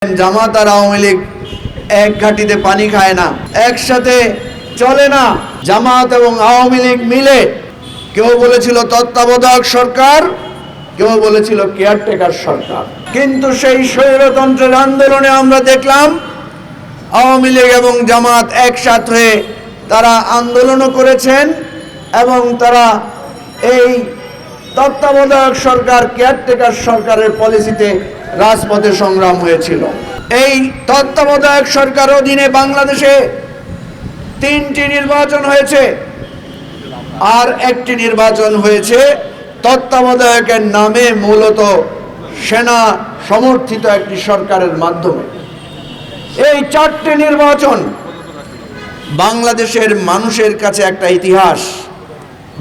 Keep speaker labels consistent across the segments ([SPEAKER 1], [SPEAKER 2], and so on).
[SPEAKER 1] জামাত আর আওয়ামী লীগ এক ঘাটিতে পানি খায় না, একসাথে চলে না। জামাত এবং আওয়ামী লীগ মিলে কেউ বলেছিল তত্ত্বাবধায়ক সরকার, কেউ বলেছিল কেয়ারটেকার সরকার। কিন্তু সেই স্বৈরতন্ত্রের আন্দোলনে আমরা দেখলাম আওয়ামী লীগ এবং জামাত একসাথে হয়ে তারা আন্দোলনও করেছেন এবং তারা এই তত্ত্বাবধায়ক সরকার কেয়ারটেকার সরকারের পলিসিতে রাজপথে সংগ্রাম হয়েছিল। এই তত্ত্বাবধায়ক সরকার অধীনে বাংলাদেশে 3টি নির্বাচন হয়েছে, আর একটি নির্বাচন হয়েছে তত্ত্বাবধায়কের নামে মূলত সেনা সমর্থিত একটি সরকারের মাধ্যমে। এই 4টি নির্বাচন বাংলাদেশের মানুষের কাছে একটা ইতিহাস।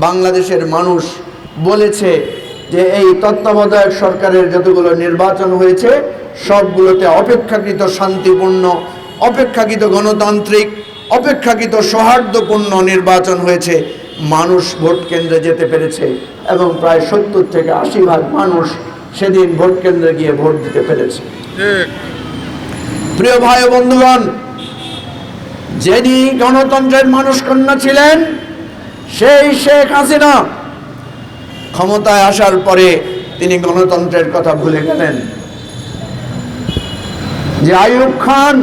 [SPEAKER 1] বাংলাদেশের মানুষ বলেছে যে এই তত্ত্বাবধায়ক সরকারের যতগুলো নির্বাচন হয়েছে সবগুলোতে অপেক্ষাকৃত শান্তিপূর্ণ, অপেক্ষাকৃত গণতান্ত্রিক, অপেক্ষাকৃত সৌহার্দ্যপূর্ণ নির্বাচন হয়েছে। মানুষ ভোট কেন্দ্রে যেতে পেরেছে এবং প্রায় 70 থেকে 80% মানুষ সেদিন ভোট কেন্দ্রে গিয়ে ভোট দিতে পেরেছে। প্রিয় ভাই ও বন্ধুগণ, যিনি গণতন্ত্রের মানুষ কন্যা ছিলেন সেই শেখ হাসিনা ক্ষমতায় আসার পরে তিনি গণতন্ত্রের কথা ভুলে গেলেন। যে আইয়ুব খান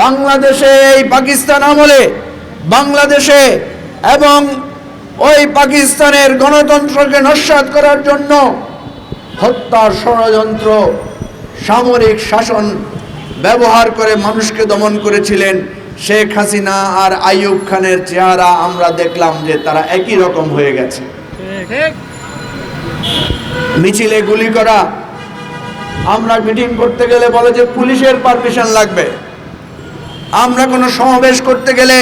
[SPEAKER 1] বাংলাদেশে এই পাকিস্তান আমলে বাংলাদেশে এবং ওই পাকিস্তানের গণতন্ত্রকে নস্যাৎ করার জন্য হত্যা ষড়যন্ত্র, সামরিক শাসন ব্যবহার করে মানুষকে দমন করেছিলেন, শেখ হাসিনা আর আইয়ুব খানের চেহারা আমরা দেখলাম যে তারা একই রকম হয়ে গেছে। মিছিলে গুলি করা, আমরা মিটিং করতে গেলে বলে যে পুলিশের পারমিশন লাগবে, আমরা কোনো সমাবেশ করতে গেলে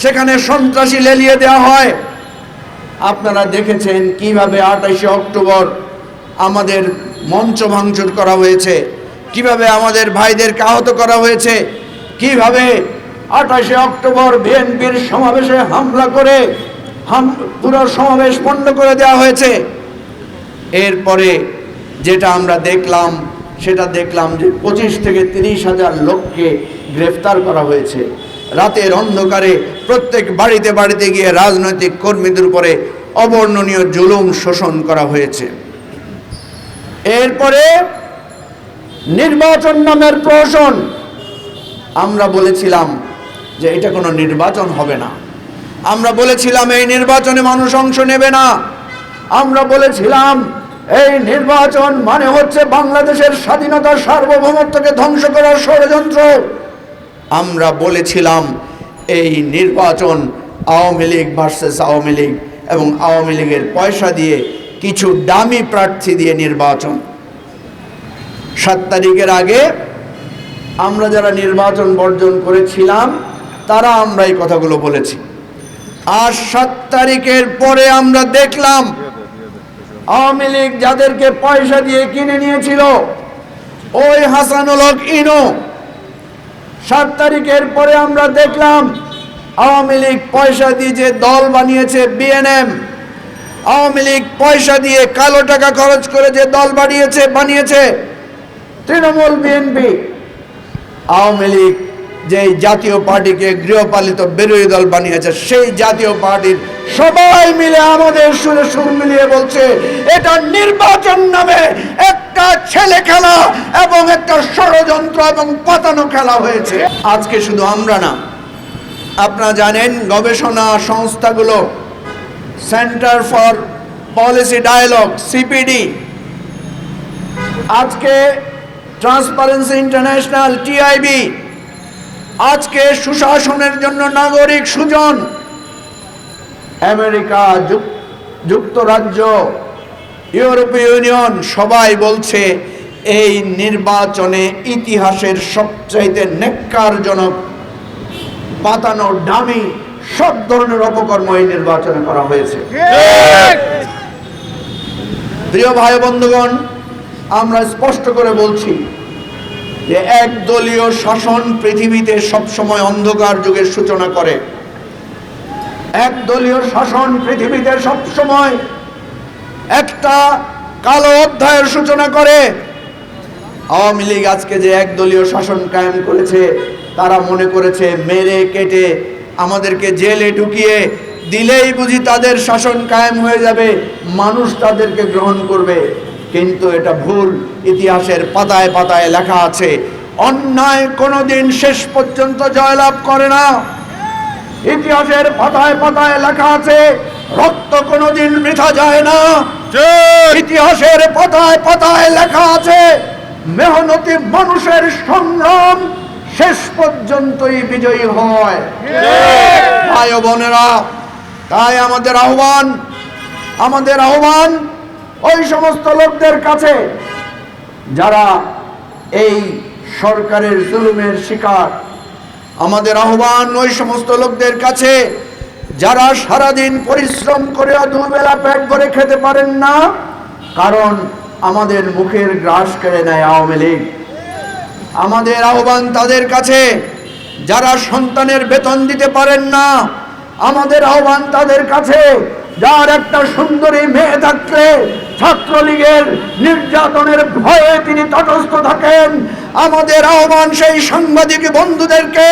[SPEAKER 1] সেখানে সন্ত্রাসী লেলিয়ে দেওয়া হয়। আপনারা দেখেছেন কিভাবে 28শে অক্টোবর আমাদের মঞ্চ ভাঙচুর করা হয়েছে, কিভাবে আমাদের ভাইদেরকে আহত করা হয়েছে, কিভাবে 28শে অক্টোবর বিএনপির সমাবেশে হামলা করে পুরো সমাবেশ বন্ধ করে দেওয়া হয়েছে। এরপরে যেটা আমরা দেখলাম সেটা দেখলাম যে 25 থেকে 30 হাজার লোককে গ্রেফতার করা হয়েছে। রাতের অন্ধকারে প্রত্যেক বাড়িতে বাড়িতে গিয়ে রাজনৈতিক কর্মীদের উপরে অবর্ণনীয় জুলুম শোষণ করা হয়েছে। এরপরে নির্বাচন নামের প্রহসন, আমরা বলেছিলাম যে এটা কোনো নির্বাচন হবে না, আমরা বলেছিলাম এই নির্বাচনে মানুষ অংশ নেবে না, আমরা বলেছিলাম এই নির্বাচন মানে হচ্ছে বাংলাদেশের স্বাধীনতা সার্বভৌমত্বকে ধ্বংস করার ষড়যন্ত্র। আমরা বলেছিলাম এই নির্বাচন আওয়ামী লীগ ভার্সেস আওয়ামী লীগ এবং আওয়ামী লীগের পয়সা দিয়ে কিছু দামি প্রার্থী দিয়ে নির্বাচন। 7 তারিখের আগে আমরা যারা নির্বাচন বর্জন করেছিলাম তারা আমরা এই কথাগুলো বলেছি। আর 7 তারিখের পরে আমরা দেখলাম আওয়ামী লীগ যাদেরকে পয়সা দিয়ে কিনে নিয়েছিল, ওই হাসানুল হক ইনু, 7 তারিখের পরে আমরা দেখলাম আওয়ামী লীগ পয়সা দিয়ে যে দল বানিয়েছে বিএনএম, আওয়ামী লীগ পয়সা দিয়ে কালো টাকা খরচ করে যে দল বানিয়েছে তৃণমূল বিএনপি, আওয়ামী লীগ যে জাতীয় পার্টিকে গৃহপালিত বিরোধী দল বানিয়েছে সেই জাতীয় পার্টির সবাই মিলে আমাদের সুরে সুর মিলিয়ে বলছে এটা নির্বাচন নামে একটা ছেলে খেলা এবং একটা ষড়যন্ত্র এবং পাতানো খেলা হয়েছে। আজকে শুধু আমরা না, আপনারা জানেন গবেষণা সংস্থাগুলো centre for policy dialogue CPD, আজকে ট্রান্সপারেন্সি ইন্টারন্যাশনাল টিআইবি, আজকে সুশাসনের জন্য নাগরিক সুজন, আমেরিকা যুক্তরাজ্য, ইউরোপীয় ইউনিয়ন সবাই বলছে এই নির্বাচনে ইতিহাসের সবচাইতে নেক্কারজনক পাতানো ডামি সব ধরনের অপকর্ম এই নির্বাচনে করা হয়েছে। প্রিয় ভাই বন্ধুগণ, আমরা স্পষ্ট করে বলছি যে একদলীয় শাসন পৃথিবীতে সবসময় অন্ধকার যুগের সূচনা করে। একদলীয় শাসন পৃথিবীতে সবসময় একটা কালো অধ্যায়ের সূচনা করে। আওয়ামী লীগ আজকে যে একদলীয় শাসন কায়েম করেছে, তারা মনে করেছে মেরে কেটে আমাদেরকে জেলে ঢুকিয়ে দিলেই বুঝি তাদের শাসন কায়েম হয়ে যাবে, মানুষ তাদেরকে গ্রহণ করবে। কিন্তু এটা ভুল। ইতিহাসের পাতায় পাতায় লেখা আছে, অন্যায় কোনোদিন শেষ পর্যন্ত জয়লাভ করে না। ইতিহাসের পাতায় পাতায় লেখা আছে, রক্ত কোনোদিন বৃথা যায় না। ইতিহাসের পাতায় পাতায় লেখা আছে, মেহনতি মানুষের সংগ্রাম শেষ পর্যন্তই বিজয়ী হয়। ভাই ও বোনেরা, তাই আমাদের আহ্বান ওই সমস্ত লোকদের কাছে যারা এই সরকারের জুলুমের শিকার, আমাদের আহ্বান ওই সমস্ত লোকদের কাছে যারা সারাদিন পরিশ্রম করে দুবেলা পেট ভরে খেতে পারেন না, কারণ আমাদের মুখের গ্রাস কেড়ে নেয় আওয়ামী লীগ। আমাদের আহ্বান তাদের কাছে যারা সন্তানের বেতন দিতে পারেন না, আমাদের আহ্বান তাদের কাছে যার একটা সুন্দরী মেয়ে থাকলে ছাত্রলীগের নির্যাতনের ভয়ে তিনি তটস্থ থাকেন। আমাদের আহ্বান সেই সাংবাদিক বন্ধুদেরকে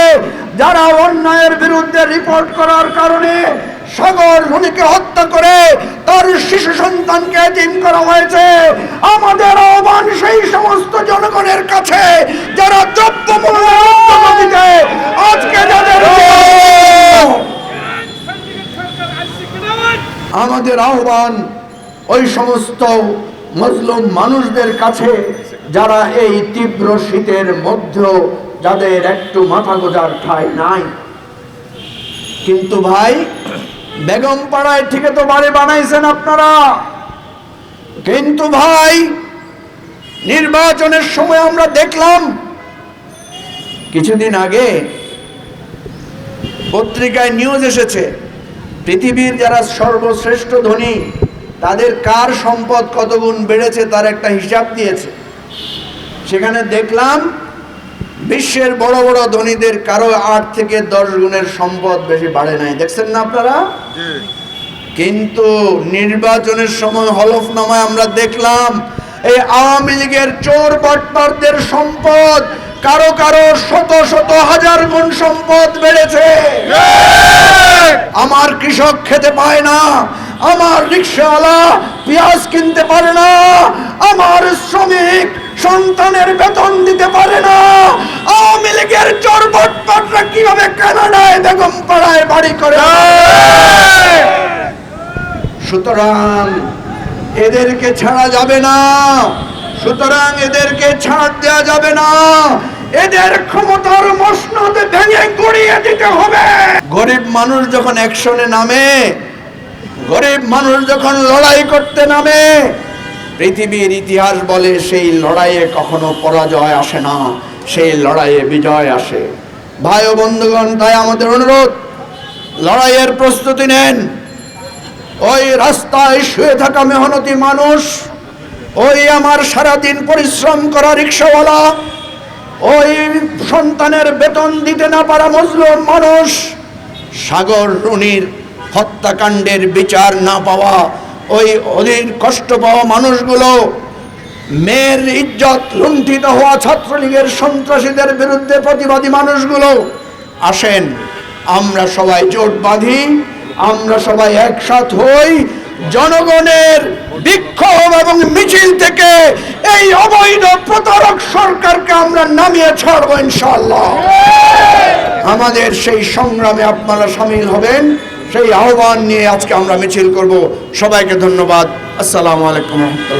[SPEAKER 1] যারা অন্যায়ের বিরুদ্ধে রিপোর্ট করার কারণে সাগর রুনিকে হত্যা করে তার শিশু সন্তানকে এতিম করা হয়েছে। আমাদের আহ্বান সেই সমস্ত জনগণের কাছে যারা দ্রব্যমূল্যে আজকে যাদের আমাদের আহ্বান ওই সমস্ত মজলুম মানুষদের কাছে যারা এই তীব্র শীতের মধ্যেও যাদের একটু মাথা গোজার ঠাঁই নাই। কিন্তু ভাই, বেগম পাড়ায় ঠিক তো বাড়ি বানাইছেন আপনারা, কিন্তু ভাই নির্বাচনের সময় আমরা দেখলাম কিছুদিন আগে পত্রিকায় নিউজ এসেছে, পৃথিবীর যারা সর্বশ্রেষ্ঠ ধনী তাদের কার সম্পদ কত গুণ বেড়েছে তার একটা হিসাব দিয়েছে। সেখানে দেখলাম বিশ্বের বড় বড় ধনীদের কারো 8 থেকে 10 গুণের সম্পদ বেশি বাড়ে নাই। দেখছেন না আপনারা? কিন্তু নির্বাচনের সময় হলফনামায় আমরা দেখলাম এই আওয়ামী লীগের চোর বাটপারদের সম্পদ কারো কারো শত শত হাজার গুণ সম্পদ বেড়েছে। আমার কৃষক খেতে পায় না, আমার রিকশাওয়ালা পেঁয়াজ কিনতে পারে না, আমার শ্রমিক সন্তানের বেতন দিতে পারে না। আওয়ামী লীগের চোর বাটপাররা কিভাবে কানাডায় বেগম পাড়ায় বাড়ি করে? সুতরাং এদেরকে ছাড়া যাবে না, সুতরাং এদেরকে ছাড় দেওয়া যাবে না। এদের ক্ষমতার মসনদ ভেঙে গড়িয়ে দিতে হবে। গরিব মানুষ যখন অ্যাকশনে নামে, গরিব মানুষ যখন লড়াই করতে নামে, পৃথিবীর ইতিহাস বলে সেই লড়াইয়ে কখনো পরাজয় আসে না, সেই লড়াইয়ে বিজয় আসে। ভাই ও বন্ধুগণ, তাই আমাদের অনুরোধ, লড়াইয়ের প্রস্তুতি নেন। ওই রাস্তায় শুয়ে থাকা মেহনতি মানুষ, ওই আমার সারাদিন পরিশ্রম করা রিকশাওয়ালা, ওই সন্তানের বেতন দিতে না পারা মজলুম মানুষ, সাগর রুনির হত্যাকাণ্ডের বিচার না পাওয়া ওই অধীর কষ্ট পাওয়া মানুষগুলো, মেয়ের ইজ্জত লুণ্ঠিত হওয়া ছাত্রলীগের সন্ত্রাসীদের বিরুদ্ধে প্রতিবাদী মানুষগুলো, আসেন আমরা সবাই জোট বাঁধি, আমরা সবাই একসাথ হই, জনগণের বিক্ষোভ এবং মিছিল থেকে এই অবৈধ প্রতারক সরকারকে আমরা নামিয়ে ছাড়বো ইনশাআল্লাহ। আমাদের সেই সংগ্রামে আপনারা শামিল হবেন, সেই আহ্বান নিয়ে আজকে আমরা মিছিল করব। সবাইকে ধন্যবাদ। আসসালামু আলাইকুম।